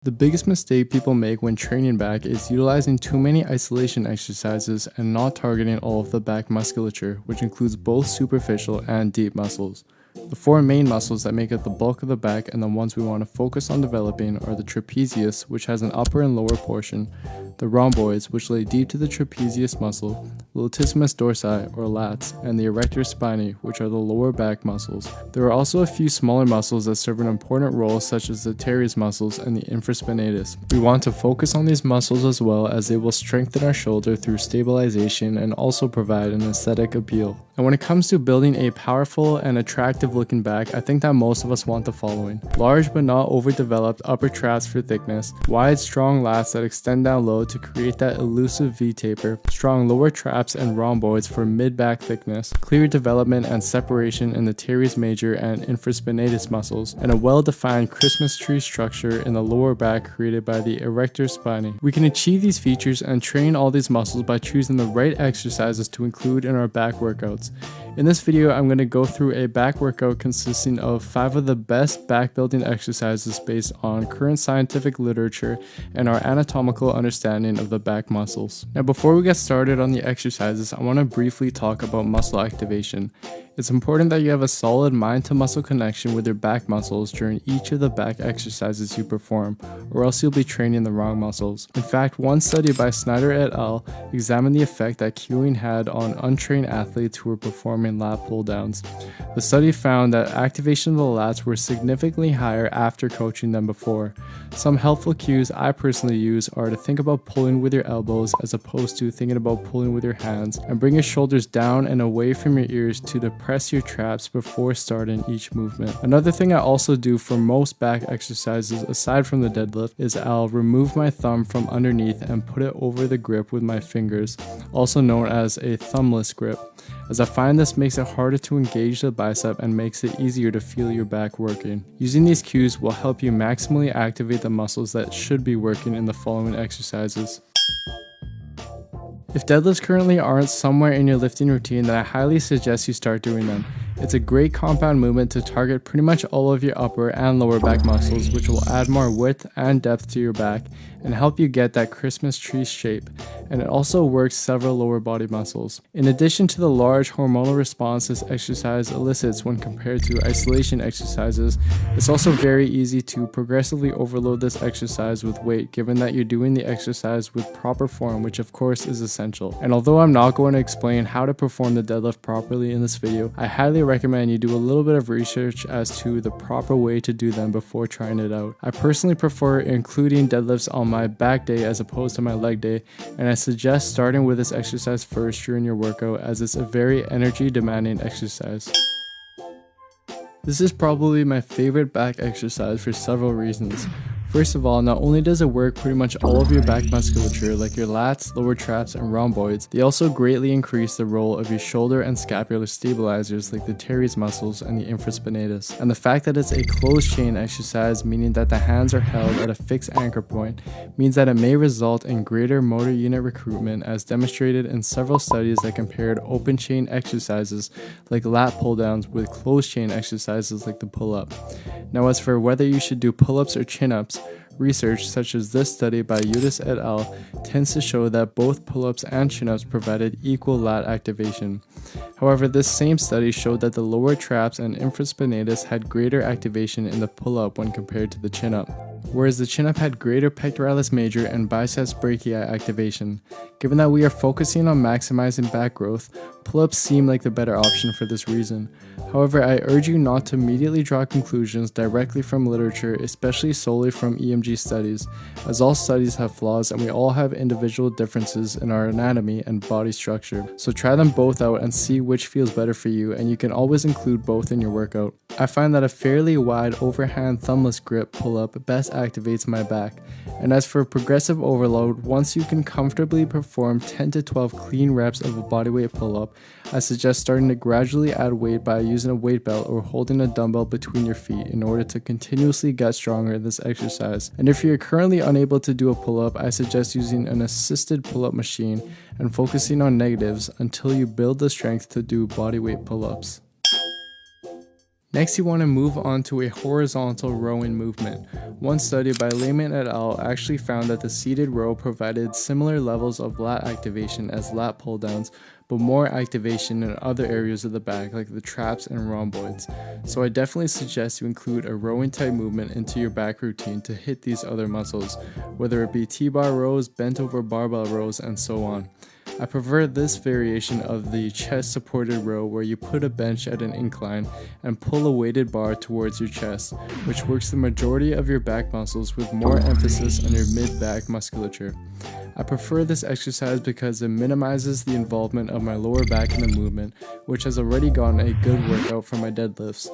The biggest mistake people make when training back is utilizing too many isolation exercises and not targeting all of the back musculature, which includes both superficial and deep muscles. The four main muscles that make up the bulk of the back and the ones we want to focus on developing are the trapezius, which has an upper and lower portion, the rhomboids, which lay deep to the trapezius muscle, the latissimus dorsi or lats, and the erector spinae, which are the lower back muscles. There are also a few smaller muscles that serve an important role, such as the teres muscles and the infraspinatus. We want to focus on these muscles as well, as they will strengthen our shoulder through stabilization and also provide an aesthetic appeal. And when it comes to building a powerful and attractive looking back, I think that most of us want the following: large but not overdeveloped upper traps for thickness, wide strong lats that extend down low to create that elusive V-taper, strong lower traps and rhomboids for mid-back thickness, clear development and separation in the teres major and infraspinatus muscles, and a well-defined Christmas tree structure in the lower back created by the erector spinae. We can achieve these features and train all these muscles by choosing the right exercises to include in our back workouts. In this video, I'm going to go through a back workout consisting of 5 of the best back building exercises based on current scientific literature and our anatomical understanding of the back muscles. Now, before we get started on the exercises, I want to briefly talk about muscle activation. It's important that you have a solid mind-to-muscle connection with your back muscles during each of the back exercises you perform, or else you'll be training the wrong muscles. In fact, one study by Snyder et al. Examined the effect that cueing had on untrained athletes who were performing lat pull-downs. The study found that activation of the lats were significantly higher after coaching than before. Some helpful cues I personally use are to think about pulling with your elbows as opposed to thinking about pulling with your hands, and bring your shoulders down and away from your ears to depress your traps before starting each movement. Another thing I also do for most back exercises aside from the deadlift is I'll remove my thumb from underneath and put it over the grip with my fingers, also known as a thumbless grip, as I find this makes it harder to engage the bicep and makes it easier to feel your back working. Using these cues will help you maximally activate the muscles that should be working in the following exercises. If deadlifts currently aren't somewhere in your lifting routine, then I highly suggest you start doing them. It's a great compound movement to target pretty much all of your upper and lower back muscles, which will add more width and depth to your back and help you get that Christmas tree shape, and it also works several lower body muscles. In addition to the large hormonal response this exercise elicits when compared to isolation exercises, it's also very easy to progressively overload this exercise with weight, given that you're doing the exercise with proper form, which of course is essential. And although I'm not going to explain how to perform the deadlift properly in this video, I highly recommend you do a little bit of research as to the proper way to do them before trying it out. I personally prefer including deadlifts on my back day as opposed to my leg day, and I suggest starting with this exercise first during your workout, as it's a very energy demanding exercise. This is probably my favorite back exercise for several reasons. First of all, not only does it work pretty much all of your back musculature like your lats, lower traps, and rhomboids, they also greatly increase the role of your shoulder and scapular stabilizers like the teres muscles and the infraspinatus. And the fact that it's a closed chain exercise, meaning that the hands are held at a fixed anchor point, means that it may result in greater motor unit recruitment, as demonstrated in several studies that compared open chain exercises like lat pull downs with closed chain exercises like the pull-up. Now, as for whether you should do pull-ups or chin-ups, research such as this study by Udis et al. Tends to show that both pull-ups and chin-ups provided equal lat activation. However, this same study showed that the lower traps and infraspinatus had greater activation in the pull-up when compared to the chin-up, whereas the chin-up had greater pectoralis major and biceps brachii activation. Given that we are focusing on maximizing back growth, pull-ups seem like the better option for this reason. However, I urge you not to immediately draw conclusions directly from literature, especially solely from EMG studies, as all studies have flaws and we all have individual differences in our anatomy and body structure. So try them both out and see which feels better for you, and you can always include both in your workout. I find that a fairly wide overhand thumbless grip pull-up best activates my back. And as for progressive overload, once you can comfortably perform 10 to 12 clean reps of a bodyweight pull-up, I suggest starting to gradually add weight by using a weight belt or holding a dumbbell between your feet in order to continuously get stronger in this exercise. And if you're currently unable to do a pull-up, I suggest using an assisted pull-up machine and focusing on negatives until you build the strength to do bodyweight pull-ups. Next, you want to move on to a horizontal rowing movement. One study by Lehman et al. Actually found that the seated row provided similar levels of lat activation as lat pull downs, but more activation in other areas of the back like the traps and rhomboids. So I definitely suggest you include a rowing type movement into your back routine to hit these other muscles, whether it be T-bar rows, bent over barbell rows, and so on. I prefer this variation of the chest supported row where you put a bench at an incline and pull a weighted bar towards your chest, which works the majority of your back muscles with more emphasis on your mid-back musculature. I prefer this exercise because it minimizes the involvement of my lower back in the movement, which has already gotten a good workout from my deadlifts.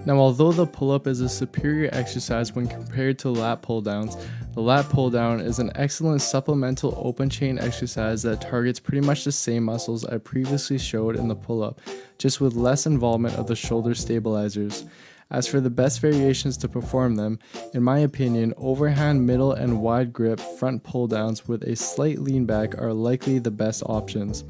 Now, although the pull-up is a superior exercise when compared to lat pull-downs, the lat pull-down is an excellent supplemental open chain exercise that targets pretty much the same muscles I previously showed in the pull-up, just with less involvement of the shoulder stabilizers. As for the best variations to perform them, in my opinion, overhand, middle, and wide grip front pull-downs with a slight lean back are likely the best options.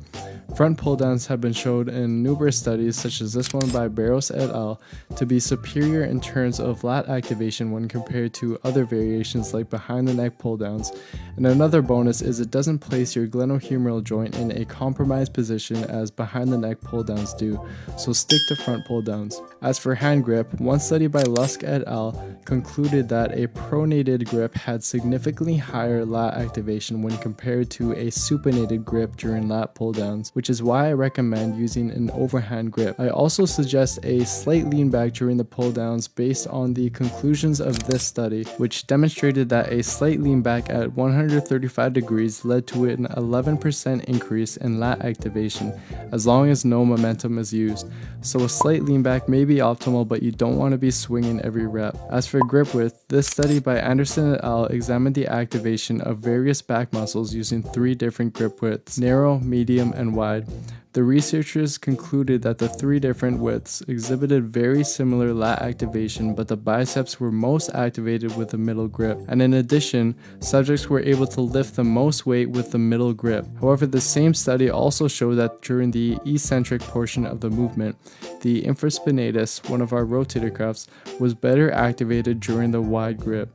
Front pull-downs have been shown in numerous studies, such as this one by Barros et al., to be superior in terms of lat activation when compared to other variations like behind the neck pull-downs. And another bonus is it doesn't place your glenohumeral joint in a compromised position as behind the neck pull-downs do, so stick to front pull-downs. As for hand grip, one study by Lusk et al. Concluded that a pronated grip had significantly higher lat activation when compared to a supinated grip during lat pull-downs, which is why I recommend using an overhand grip. I also suggest a slight lean back during the pull-downs based on the conclusions of this study, which demonstrated that a slight lean back at 135 degrees led to an 11% increase in lat activation as long as no momentum is used. So a slight lean back may be optimal, but you don't want to be swinging every rep. As for grip width, this study by Anderson et al. Examined the activation of various back muscles using 3 different grip widths: narrow, medium, and wide. The researchers concluded that the 3 different widths exhibited very similar lat activation, but the biceps were most activated with the middle grip, and in addition, subjects were able to lift the most weight with the middle grip. However, the same study also showed that during the eccentric portion of the movement, the infraspinatus, one of our rotator cuffs, was better activated during the wide grip.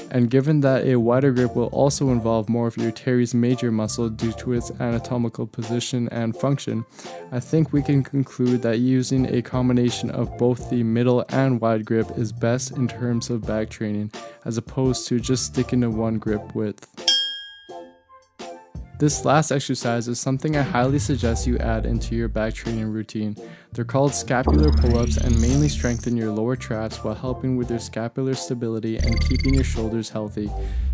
And given that a wider grip will also involve more of your teres major muscle due to its anatomical position and function, I think we can conclude that using a combination of both the middle and wide grip is best in terms of back training, as opposed to just sticking to one grip width. This last exercise is something I highly suggest you add into your back training routine. They're called scapular pull-ups and mainly strengthen your lower traps while helping with your scapular stability and keeping your shoulders healthy.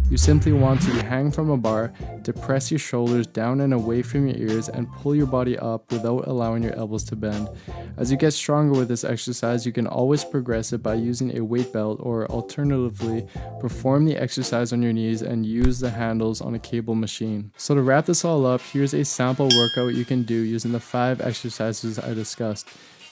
You simply want to hang from a bar, depress your shoulders down and away from your ears, and pull your body up without allowing your elbows to bend. As you get stronger with this exercise, you can always progress it by using a weight belt, or alternatively, perform the exercise on your knees and use the handles on a cable machine. So to wrap this all up, here's a sample workout you can do using the 5 exercises I discussed.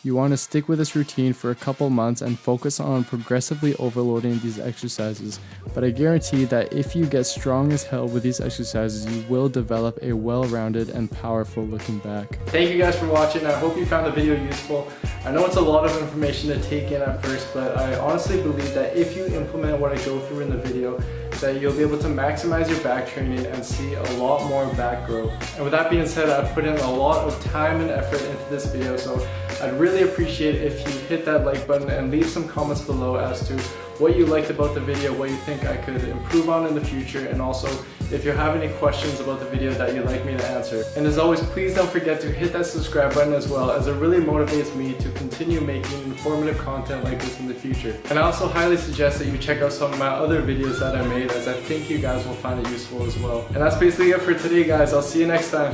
You want to stick with this routine for a couple months and focus on progressively overloading these exercises, but I guarantee that if you get strong as hell with these exercises, you will develop a well-rounded and powerful looking back. Thank you guys for watching. I hope you found the video useful. I know it's a lot of information to take in at first, but I honestly believe that if you implement what I go through in the video, that you'll be able to maximize your back training and see a lot more back growth. And with that being said, I've put in a lot of time and effort into this video, so I'd really appreciate if you hit that like button and leave some comments below as to what you liked about the video, what you think I could improve on in the future, and also if you have any questions about the video that you'd like me to answer. And as always, please don't forget to hit that subscribe button as well, as it really motivates me to continue making informative content like this in the future. And I also highly suggest that you check out some of my other videos that I made, as I think you guys will find it useful as well. And that's basically it for today, guys. I'll see you next time.